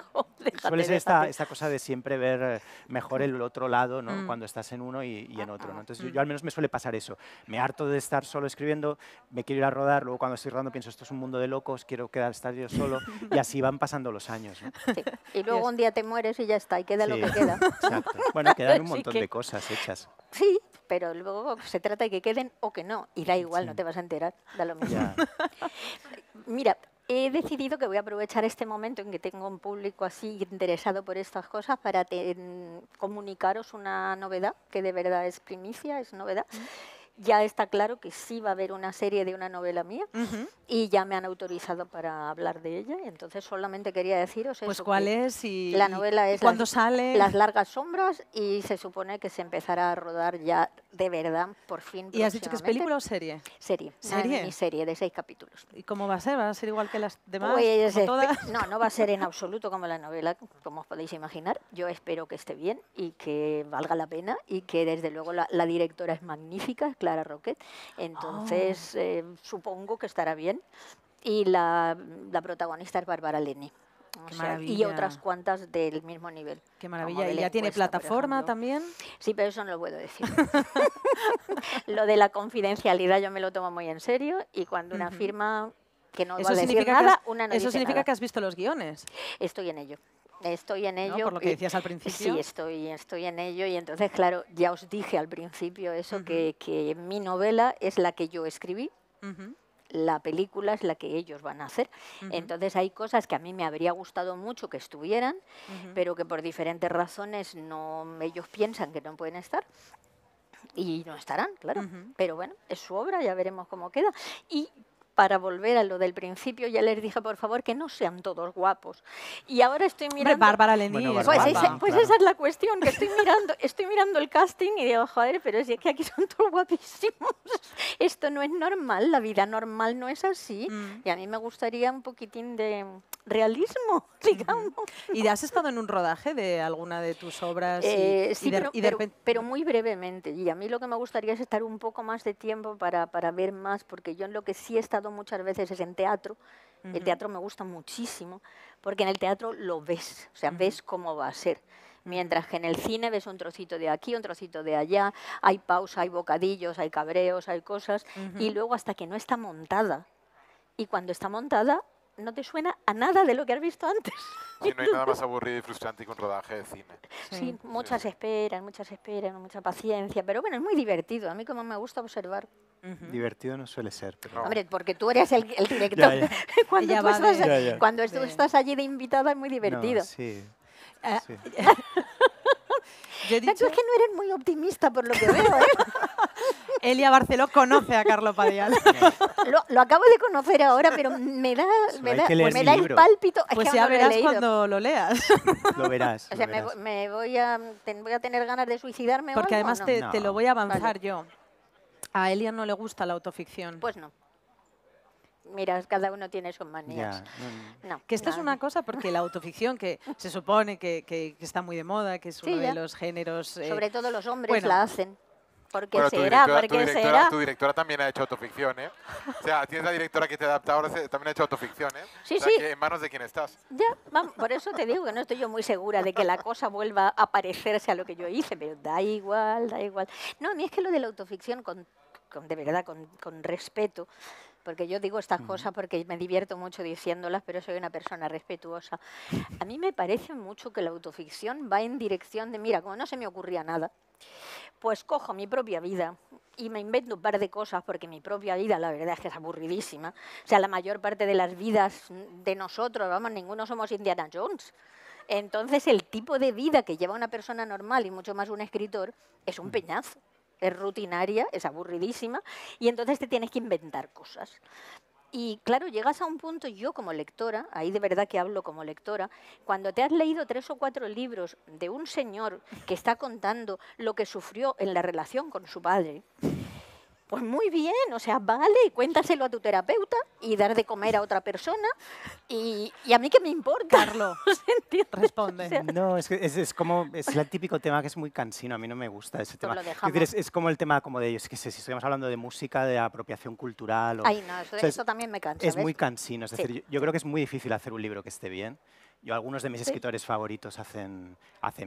suele ser esta cosa de siempre ver mejor el otro lado, ¿no? Cuando estás en uno y en otro, ¿no? Entonces yo al menos me suele pasar eso. Me harto de estar solo escribiendo, me quiero ir a rodar, luego cuando estoy rodando pienso, esto es un mundo de locos, quiero estar yo solo, y así van pasando los años, ¿no? Sí. Y luego un día te mueres y ya está, y queda lo que queda. Exacto. Bueno, quedan un Así montón que- de cosas hechas. Sí, pero luego se trata de que queden o que no. Y da igual, no te vas a enterar, da lo mismo. Ya. Mira, he decidido que voy a aprovechar este momento en que tengo un público así interesado por estas cosas para comunicaros una novedad, que de verdad es primicia, es novedad. Ya está claro que sí va a haber una serie de una novela mía y ya me han autorizado para hablar de ella. Y entonces solamente quería deciros Pues eso, cuál que es y la novela es cuándo sale. Las largas sombras y se supone que se empezará a rodar ya de verdad por fin. ¿Y has dicho que es próximamente. película o serie? Serie. ¿Serie? Una miniserie de 6 capítulos. ¿Y cómo va a ser? ¿Va a ser igual que las demás? Pues como todas? no va a ser en absoluto como la novela, como os podéis imaginar. Yo espero que esté bien y que valga la pena y que desde luego la directora es magnífica, es Clara Roquet. Entonces supongo que estará bien. Y la protagonista es Bárbara Leni. O Qué sea, y maravilla. otras cuantas del mismo nivel. Qué como maravilla. ¿Y Belén ya tiene Cuesta, por plataforma ejemplo. también? Sí, pero eso no lo puedo decir. Lo de la confidencialidad yo me lo tomo muy en serio y cuando una firma que no va a decir significa nada, que una no eso dice significa nada. que has visto los guiones, Estoy en ello. Estoy en ¿no? ello. Por lo que y- decías al principio. Sí, estoy en ello y entonces, claro, ya os dije al principio eso, que mi novela es la que yo escribí, Ujú. la película es la que ellos van a hacer. Entonces hay cosas que a mí me habría gustado mucho que estuvieran, pero que por diferentes razones ellos piensan que no pueden estar. Y no estarán, claro. Pero bueno, es su obra, ya veremos cómo queda. Y para volver a lo del principio, ya les dije, por favor, que no sean todos guapos. Y ahora estoy Hombre, mirando... Bárbara Leni Bueno, es Pues, Bárbara guapa. Leni, pues claro. esa es la cuestión, que estoy mirando el casting y digo, joder, pero si es que aquí son todos guapísimos. Esto no es normal, la vida normal no es así. Y a mí me gustaría un poquitín de realismo, digamos. ¿Y has estado en un rodaje de alguna de tus obras? Sí, pero muy brevemente. Y a mí lo que me gustaría es estar un poco más de tiempo para ver más, porque yo en lo que sí he estado muchas veces es en teatro. El teatro me gusta muchísimo, porque en el teatro lo ves, o sea, ves cómo va a ser. Mientras que en el cine ves un trocito de aquí, un trocito de allá, hay pausa, hay bocadillos, hay cabreos, hay cosas, y luego hasta que no está montada. Y cuando está montada, no te suena a nada de lo que has visto antes. Sí, no hay nada más aburrido y frustrante que un rodaje de cine. Sí, muchas esperan, mucha paciencia, pero bueno, es muy divertido. A mí como me gusta observar. Divertido no suele ser, pero... No. Hombre, porque tú eres el director. Ya. Cuando, Ella tú va estás, de- Ya, ya. cuando tú estás allí de invitada es muy divertido. No, sí. Eh, sí. Yo he Tú dicho, es que no eres muy optimista por lo que veo, ¿eh? Elia Barceló conoce a Carlo Padial. Lo acabo de conocer ahora, pero me da, Solo hay que leer me mi da el libro. pálpito. Es Pues que ya aún no lo he verás leído. cuando lo leas. Lo verás. O lo sea, verás. me voy a tener ganas de suicidarme o Porque algo, además ¿o no? te, No. te lo voy a avanzar Vale. yo. A Elia no le gusta la autoficción. Pues no. Mira, cada uno tiene sus manías. Ya, no, No, Que esta es no. una cosa porque la autoficción, que se supone que está muy de moda, que es Sí, uno de ya. los géneros... Sobre todo los hombres bueno. la hacen. ¿Por qué Bueno, será? ¿Por qué será? tu directora también ha hecho autoficción, ¿eh? O sea, tienes la directora que te adapta ahora, también ha hecho autoficción, ¿eh? Sí, O sea, sí. que ¿en manos de quién estás? Ya, vamos, por eso te digo que no estoy yo muy segura de que la cosa vuelva a parecerse a lo que yo hice, pero da igual, da igual. No, a mí es que lo de la autoficción, de verdad, con respeto, porque yo digo estas cosas porque me divierto mucho diciéndolas, pero soy una persona respetuosa. A mí me parece mucho que la autoficción va en dirección de, mira, como no se me ocurría nada, pues cojo mi propia vida y me invento un par de cosas, porque mi propia vida la verdad es que es aburridísima. O sea, la mayor parte de las vidas de nosotros, vamos, ninguno somos Indiana Jones. Entonces, el tipo de vida que lleva una persona normal y mucho más un escritor es un peñazo. Es rutinaria, es aburridísima y entonces te tienes que inventar cosas. Y claro, llegas a un punto, yo como lectora, ahí de verdad que hablo como lectora, cuando te has leído 3 o 4 libros de un señor que está contando lo que sufrió en la relación con su padre, pues muy bien, o sea, vale, cuéntaselo a tu terapeuta y dar de comer a otra persona y a mí qué me importa. Carlo, ¿Entiendes? responde. O sea, No, es que es como, es el típico tema que es muy cansino, a mí no me gusta ese Pues tema. lo Quiero dejamos. decir, es como el tema como de, es que si estamos hablando de música, de apropiación cultural, o, Ay, no, eso, o sea, eso también me cansa. es ¿ves? muy cansino. Es Sí. decir, yo creo que es muy difícil hacer un libro que esté bien. Yo, algunos de mis Sí. escritores favoritos hacen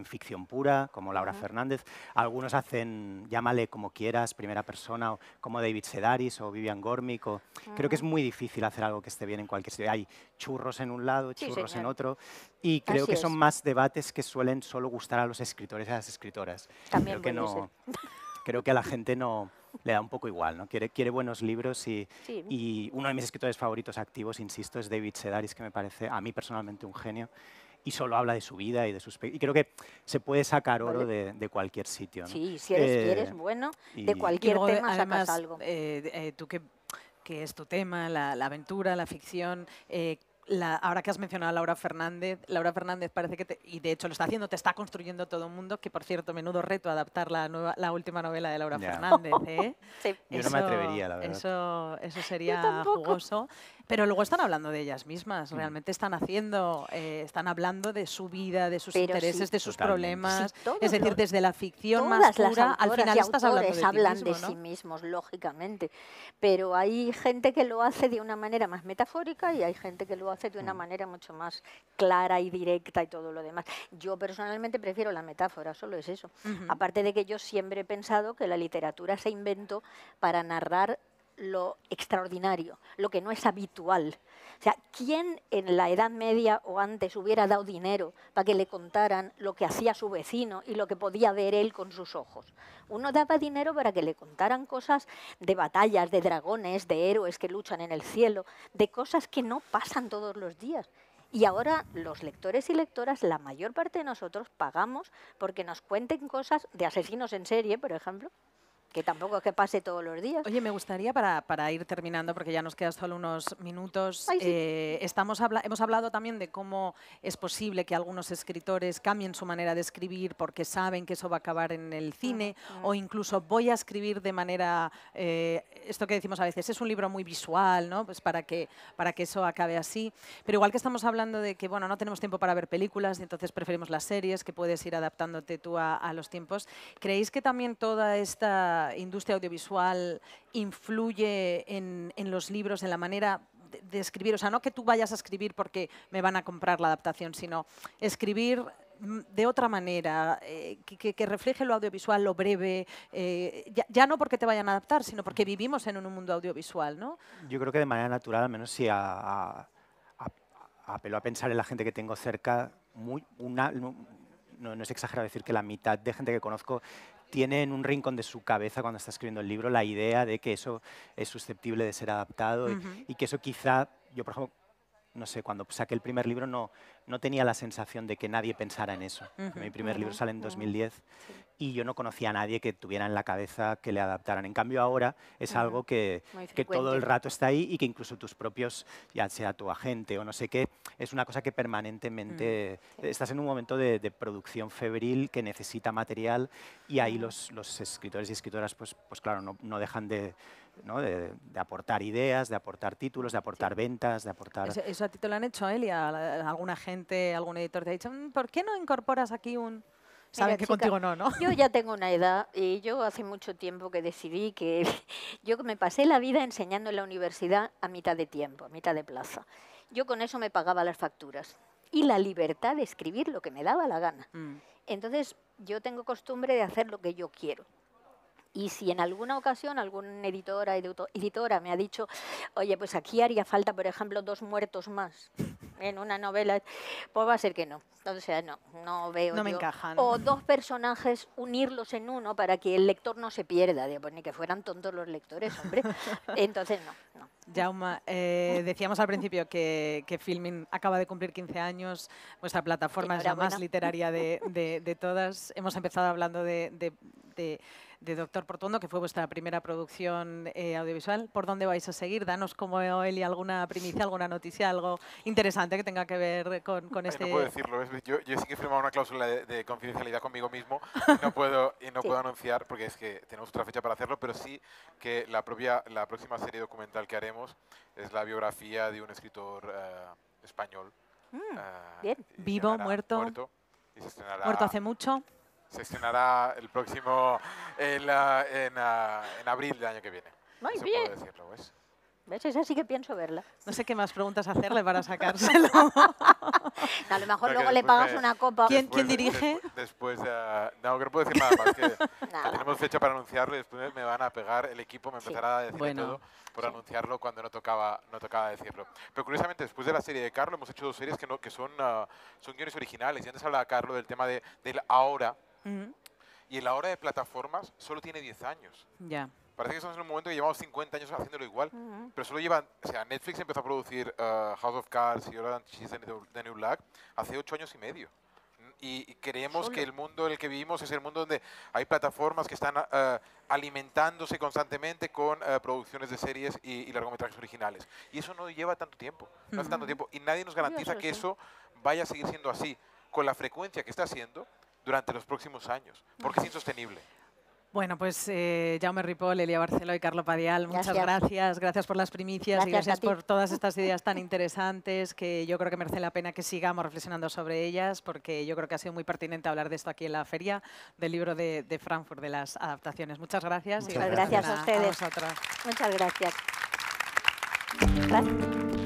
ficción pura, como Laura Fernández. Algunos hacen, llámale como quieras, primera persona, o como David Sedaris o Vivian Gornick. Creo que es muy difícil hacer algo que esté bien en cualquier sitio. Hay churros en un lado, Sí, churros en señor. otro. Y creo Así que son es. más debates que suelen solo gustar a los escritores y a las escritoras. También Creo que puede no, creo que a la gente no le da un poco igual, ¿no? Quiere buenos libros Sí. y uno de mis escritores favoritos activos, insisto, es David Sedaris, que me parece a mí personalmente un genio y solo habla de su vida y de sus... Y creo que se puede sacar oro de cualquier sitio, ¿no? Sí, si eres bueno, de y- Y cualquier luego, tema además, sacas algo. tú que es tu tema, la aventura, la ficción, ahora que has mencionado a Laura Fernández parece que, y de hecho lo está haciendo, te está construyendo todo el mundo, que por cierto, menudo reto adaptar la última novela de Laura Ya. Fernández, ¿eh? Sí. Yo no me atrevería, la verdad. Eso sería tampoco. jugoso. Pero luego están hablando de ellas mismas, realmente están hablando de su vida, de sus Pero intereses, sí. de sus Totalmente. problemas. Sí, todos es decir, los- desde la ficción más Todas las pura, al autoras final y estás hablando de autores ti hablan mismo, de ¿no? sí mismos, lógicamente, pero hay gente que lo hace de una manera más metafórica y hay gente que lo hace de una manera mucho más clara y directa y todo lo demás. Yo personalmente prefiero la metáfora, solo es eso. Aparte de que yo siempre he pensado que la literatura se inventó para narrar lo extraordinario, lo que no es habitual. O sea, ¿quién en la Edad Media o antes hubiera dado dinero para que le contaran lo que hacía su vecino y lo que podía ver él con sus ojos? Uno daba dinero para que le contaran cosas de batallas, de dragones, de héroes que luchan en el cielo, de cosas que no pasan todos los días. Y ahora los lectores y lectoras, la mayor parte de nosotros pagamos porque nos cuenten cosas de asesinos en serie, por ejemplo, que tampoco es que pase todos los días. Oye, me gustaría para ir terminando, porque ya nos quedan solo unos minutos, Ay, sí. hemos hablado también de cómo es posible que algunos escritores cambien su manera de escribir porque saben que eso va a acabar en el cine, o incluso voy a escribir de manera, esto que decimos a veces, es un libro muy visual, ¿no? Pues para que eso acabe así. Pero igual que estamos hablando de que bueno, no tenemos tiempo para ver películas y entonces preferimos las series, que puedes ir adaptándote tú a los tiempos, ¿creéis que también toda esta industria audiovisual influye en los libros, en la manera de escribir? O sea, no que tú vayas a escribir porque me van a comprar la adaptación, sino escribir de otra manera, que refleje lo audiovisual, lo breve, ya no porque te vayan a adaptar, sino porque vivimos en un mundo audiovisual, ¿no? Yo creo que de manera natural, al menos si apelo a pensar en la gente que tengo cerca, no es exagerado decir que la mitad de gente que conozco tiene en un rincón de su cabeza cuando está escribiendo el libro la idea de que eso es susceptible de ser adaptado y que eso quizá, yo por ejemplo, no sé, cuando saqué el primer libro no tenía la sensación de que nadie pensara en eso. Mi primer libro sale en 2010 y yo no conocía a nadie que tuviera en la cabeza que le adaptaran. En cambio ahora es algo que todo el rato está ahí y que incluso tus propios, ya sea tu agente o no sé qué, es una cosa que permanentemente... Estás en un momento de producción febril que necesita material y ahí los escritores y escritoras pues claro, no dejan de aportar ideas, de aportar títulos, de aportar ventas, de aportar... ¿Eso a ti te lo han hecho, Elia? ¿Alguna gente, algún editor te ha dicho, ¿por qué no incorporas aquí un...? Saben Mira, que chica, contigo no, ¿no? Yo ya tengo una edad y yo hace mucho tiempo que decidí que yo me pasé la vida enseñando en la universidad a mitad de tiempo, a mitad de plaza. Yo con eso me pagaba las facturas y la libertad de escribir lo que me daba la gana. Entonces yo tengo costumbre de hacer lo que yo quiero. Y si en alguna ocasión algún editora me ha dicho, oye, pues aquí haría falta, por ejemplo, 2 muertos más en una novela, pues va a ser que no. O sea, no veo No me yo. encajan. O 2 personajes, unirlos en uno para que el lector no se pierda. Digo, pues ni que fueran tontos los lectores, hombre. Entonces, no. Jaume, decíamos al principio que Filmin acaba de cumplir 15 años, vuestra plataforma es la más Enhorabuena. literaria de todas. Hemos empezado hablando de Doctor Portuondo, que fue vuestra primera producción audiovisual. ¿Por dónde vais a seguir? Danos como Eli alguna primicia, alguna noticia, algo interesante que tenga que ver con este... No puedo decirlo, ¿ves? Yo sí que he firmado una cláusula de confidencialidad conmigo mismo y no puedo anunciar porque es que tenemos otra fecha para hacerlo, pero sí que la próxima serie documental que haremos es la biografía de un escritor español. Bien. Vivo, muerto. Y se estrenará, muerto hace mucho. Se estrenará el próximo en abril del año que viene. Muy Eso bien. puedo decirlo, ¿ves? ¿Ves? Esa sí que pienso verla. No sé qué más preguntas hacerle para sacárselo. A lo mejor No, que luego le después pagas me- una copa. ¿Quién dirige? Después, no, que no puedo decir nada más, que Nada. tenemos fecha para anunciarlo y después me van a pegar, el equipo me Sí. empezará a decir Bueno. todo por anunciarlo cuando no tocaba decirlo. Pero curiosamente, después de la serie de Carlo, hemos hecho 2 series que son guiones originales. Y antes hablaba Carlo del tema del ahora, Mm, y el ahora de plataformas solo tiene 10 años. ya. Parece que estamos en un momento que llevamos 50 años haciéndolo igual, pero solo llevan, o sea, Netflix empezó a producir House of Cards y Orange is the New Black hace 8 años y medio. Y creemos Solo. que el mundo en el que vivimos es el mundo donde hay plataformas que están alimentándose constantemente con producciones de series y largometrajes originales. Y eso no lleva tanto tiempo, no hace tanto tiempo. Y nadie nos garantiza Curioso, que sí. eso vaya a seguir siendo así, con la frecuencia que está siendo durante los próximos años, porque es insostenible. Bueno, pues Jaume Ripoll, Elia Barceló y Carlo Padial, muchas Gracias. gracias. Gracias por las primicias y Gracias a gracias ti. por todas estas ideas tan interesantes que yo creo que merece la pena que sigamos reflexionando sobre ellas, porque yo creo que ha sido muy pertinente hablar de esto aquí en la feria del libro de Frankfurt, de las adaptaciones. Muchas gracias. Muchas gracias a ustedes. vosotros. Muchas gracias. Gracias.